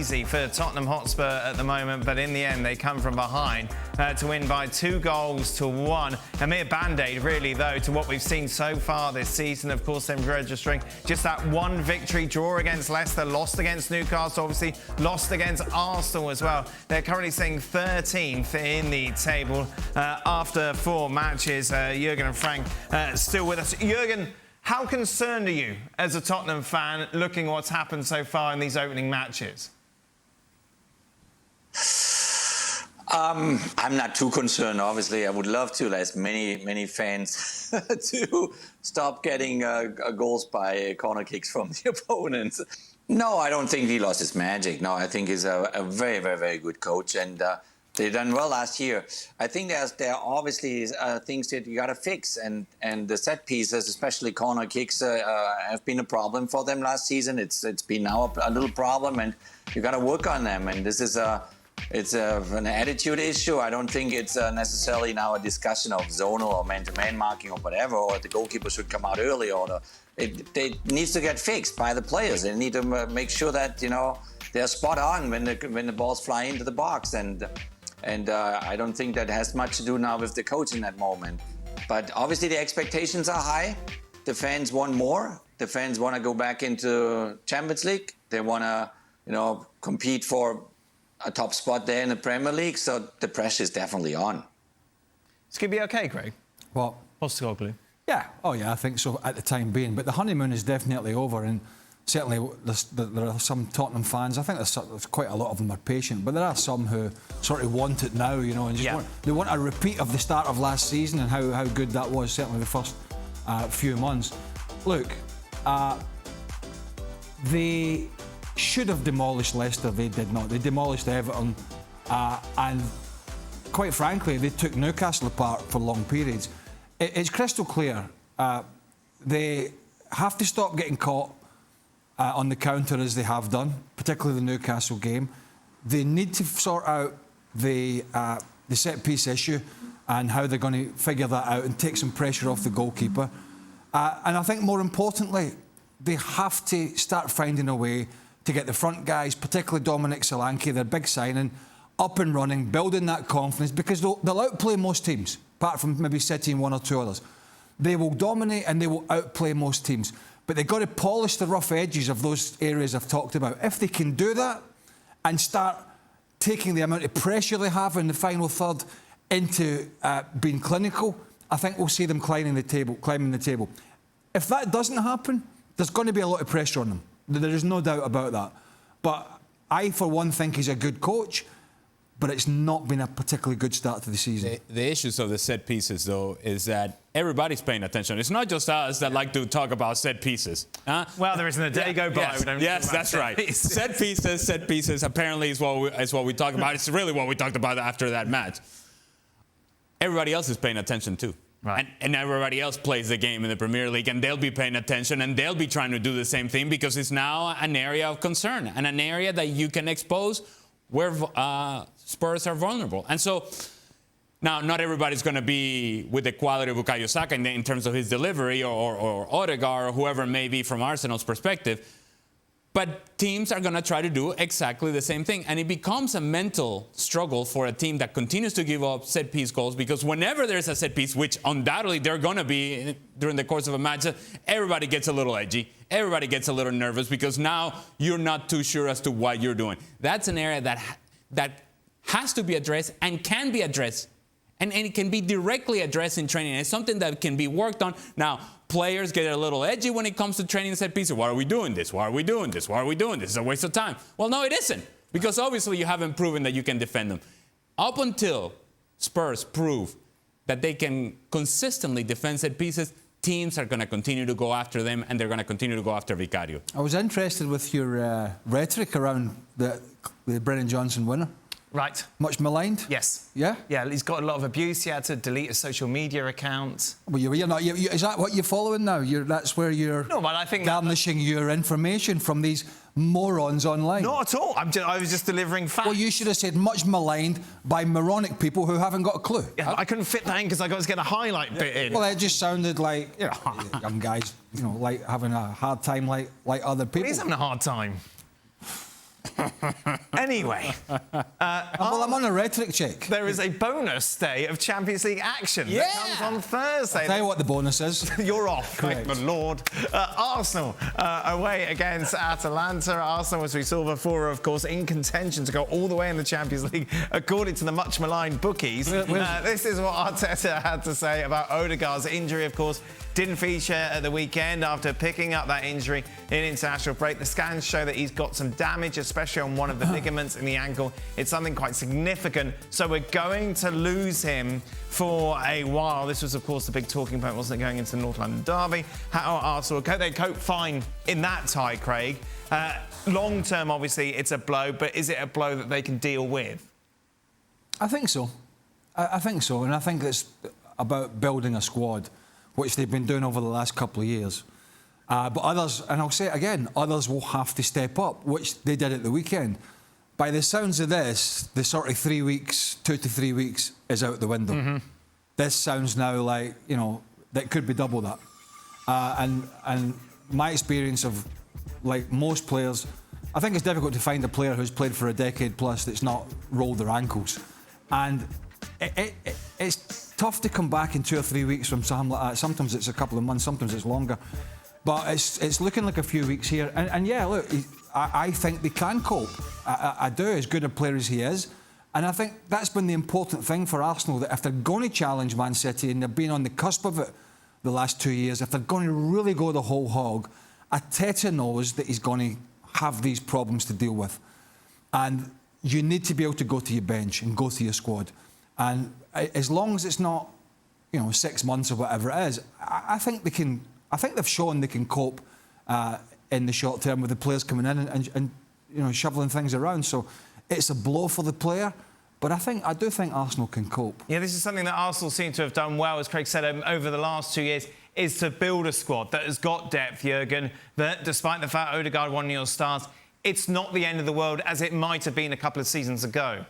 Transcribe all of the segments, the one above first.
easy for Tottenham Hotspur at the moment, but in the end they come from behind to win by 2-1. A mere band-aid, really, though, to what we've seen so far this season. Of course, them registering just that one victory, draw against Leicester, lost against Newcastle, obviously lost against Arsenal as well. They're currently sitting 13th in the table after 4 matches. Jurgen and Frank still with us. Jurgen, how concerned are you as a Tottenham fan looking at what's happened so far in these opening matches? I'm not too concerned, obviously. I would love to, as many fans, to stop getting goals by corner kicks from the opponents. No, I don't think he lost his magic. No, I think he's a very, very, very good coach, and they done well last year. I think there are obviously things that you got to fix, and the set pieces, especially corner kicks, have been a problem for them last season. It's been now a little problem, and you got to work on them. And this is an attitude issue. I don't think it's necessarily now a discussion of zonal or man-to-man marking or whatever, or the goalkeeper should come out early, or it needs to get fixed by the players. They need to make sure that they're spot on when the balls fly into the box, and I don't think that has much to do now with the coach in that moment. But obviously the expectations are high. The fans want more. The fans want to go back into Champions League. They want to, compete for a top spot there in the Premier League. So the pressure is definitely on. It's going to be okay, Craig? What? Postecoglou. Yeah. Oh, yeah, I think so at the time being. But the honeymoon is definitely over, and certainly there are some Tottenham fans, I think there's quite a lot of them are patient, but there are some who sort of want it now, and just they want a repeat of the start of last season and how good that was, certainly the first few months. Look, they should have demolished Leicester, they did not. They demolished Everton, and quite frankly, they took Newcastle apart for long periods. It's crystal clear. They have to stop getting caught on the counter as they have done, particularly the Newcastle game. They need to sort out the set-piece issue and how they're going to figure that out and take some pressure off the goalkeeper. And I think more importantly, they have to start finding a way to get the front guys, particularly Dominic Solanke, their big signing, up and running, building that confidence, because they'll outplay most teams, apart from maybe City and 1 or 2 others. They will dominate and they will outplay most teams. But they've got to polish the rough edges of those areas I've talked about. If they can do that and start taking the amount of pressure they have in the final third into being clinical, I think we'll see them climbing the table. If that doesn't happen, there's going to be a lot of pressure on them. There is no doubt about that. But I, for one, think he's a good coach, but it's not been a particularly good start to the season. The issues of the set pieces, though, is that everybody's paying attention. It's not just us that like to talk about set pieces. Well, there isn't a day go by. Yes, that's right. Set pieces apparently is what we talk about. It's really what we talked about after that match. Everybody else is paying attention too. Right. And everybody else plays the game in the Premier League, and they'll be paying attention, and they'll be trying to do the same thing, because it's now an area of concern and an area that you can expose where Spurs are vulnerable. And so now not everybody's going to be with the quality of Bukayo Saka in terms of his delivery, or Odegaard, or whoever it may be from Arsenal's perspective. But teams are going to try to do exactly the same thing. And it becomes a mental struggle for a team that continues to give up set-piece goals, because whenever there's a set-piece, which undoubtedly they're going to be during the course of a match, everybody gets a little edgy. Everybody gets a little nervous, because now you're not too sure as to what you're doing. That's an area that has to be addressed and can be addressed. And it can be directly addressed in training. It's something that can be worked on. Now, players get a little edgy when it comes to training set pieces. Why are we doing this? Why are we doing this? Why are we doing this? It's a waste of time. Well, no, it isn't. Because obviously you haven't proven that you can defend them. Up until Spurs prove that they can consistently defend set pieces, teams are going to continue to go after them, and they're going to continue to go after Vicario. I was interested with your rhetoric around the Brennan Johnson winner. Right. Much maligned? Yes. Yeah? Yeah, he's got a lot of abuse. He had to delete his social media account. Well, you're not. Is that what you're following now? That's where you're garnishing your information from these morons online? Not at all. I was just delivering facts. Well, you should have said much maligned by moronic people who haven't got a clue. Yeah, I couldn't fit that in because I got to get a highlight bit in. Well, it just sounded like, young guys, like having a hard time like other people. Well, he's having a hard time. Anyway. Well, I'm on a rhetoric check. There is a bonus day of Champions League action that comes on Thursday. I'll tell you what the bonus is. You're off, Correct. thank the Lord. Arsenal away against Atalanta. Arsenal, as we saw before, of course, in contention to go all the way in the Champions League, according to the much maligned bookies. This is what Arteta had to say about Odegaard's injury, of course. Didn't feature at the weekend after picking up that injury in international break. The scans show that he's got some damage, especially on one of the ligaments in the ankle. It's something quite significant. So we're going to lose him for a while. This was, of course, the big talking point, wasn't it, going into the North London derby? How Arsenal cope? They cope fine in that tie, Craig. Long term, obviously, it's a blow, but is it a blow that they can deal with? I think so. I think so. And I think it's about building a squad, which they've been doing over the last couple of years. But others, and I'll say it again, others will have to step up, which they did at the weekend. By the sounds of this, the sort of 3 weeks, 2 to 3 weeks, is out the window. This sounds now like, you know, that could be double that. And my experience of, like most players, I think it's difficult to find a player who's played for a decade plus that's not rolled their ankles. And it's tough to come back in 2 or 3 weeks from something like that. Sometimes it's a couple of months, sometimes it's longer. But it's looking like a few weeks here. And yeah, look, I think they can cope. I do, as good a player as he is. And I think that's been the important thing for Arsenal, that if they're going to challenge Man City, and they've been on the cusp of it the last 2 years, if they're going to really go the whole hog, Arteta knows that he's going to have these problems to deal with. And you need to be able to go to your bench and go to your squad. And as long as it's not, you know, 6 months or whatever it is, I think they can. I think they've shown they can cope in the short term with the players coming in and you know, shoveling things around. So it's a blow for the player, but I do think Arsenal can cope. Yeah, this is something that Arsenal seem to have done well, as Craig said, over the last 2 years, is to build a squad that has got depth, Jurgen, that despite the fact Odegaard won your stars, it's not the end of the world as it might have been a couple of seasons ago.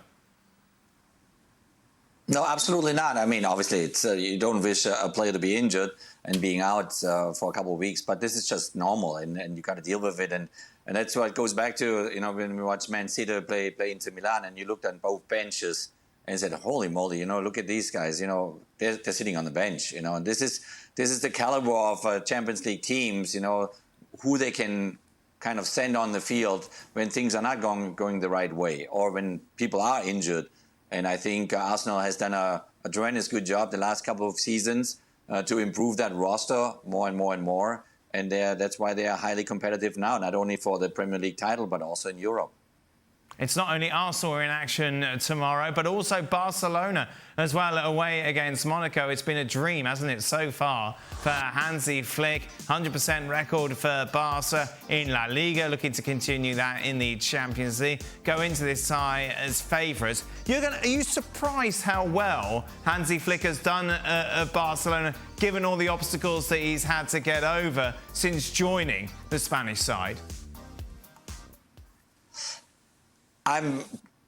No, absolutely not. I mean, obviously, it's you don't wish a player to be injured and being out for a couple of weeks, but this is just normal, and you got to deal with it. And that's what goes back to, you know, when we watched Man City play Inter Milan, and you looked at both benches and said, holy moly, you know, look at these guys, you know, they're sitting on the bench, you know, and this is the caliber of Champions League teams, you know, who they can kind of send on the field when things are not going the right way, or when people are injured. And I think Arsenal has done a tremendous good job the last couple of seasons to improve that roster more and more and more. And that's why they are highly competitive now, not only for the Premier League title, but also in Europe. It's not only Arsenal in action tomorrow, but also Barcelona as well, away against Monaco. It's been a dream, hasn't it, so far for Hansi Flick. 100% record for Barca in La Liga, looking to continue that in the Champions League. Go into this tie as favourites. Are you surprised how well Hansi Flick has done at Barcelona, given all the obstacles that he's had to get over since joining the Spanish side? I'm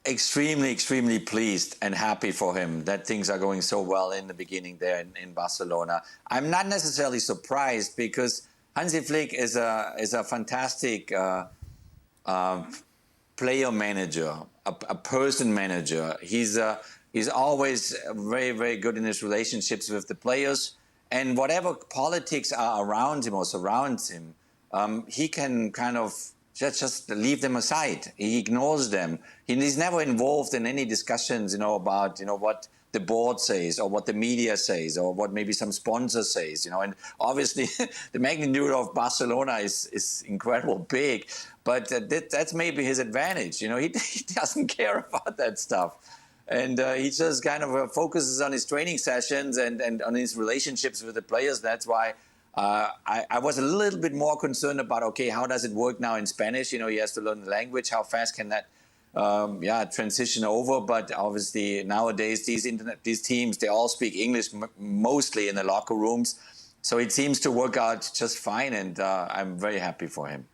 extremely, extremely pleased and happy for him that things are going so well in the beginning there in Barcelona. I'm not necessarily surprised, because Hansi Flick is a fantastic player manager, a person manager. He's always very, very good in his relationships with the players, and whatever politics are around him or surrounds him, he can kind of just leave them aside. He ignores them. He's never involved in any discussions, you know, about, you know, what the board says or what the media says or what maybe some sponsor says, you know. And obviously, the magnitude of Barcelona is incredible big, but that's maybe his advantage. You know, he doesn't care about that stuff. And he just kind of focuses on his training sessions and on his relationships with the players. That's why I was a little bit more concerned about, okay, how does it work now in Spanish? You know, he has to learn the language. How fast can that, transition over? But obviously nowadays these teams, they all speak English mostly in the locker rooms. So it seems to work out just fine, and I'm very happy for him.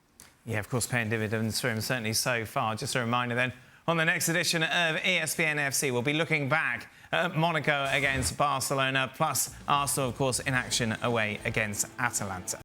Yeah, of course, paying dividends for him, certainly so far. Just a reminder then, on the next edition of ESPN FC, we'll be looking back at Monaco against Barcelona, plus Arsenal, of course, in action away against Atalanta.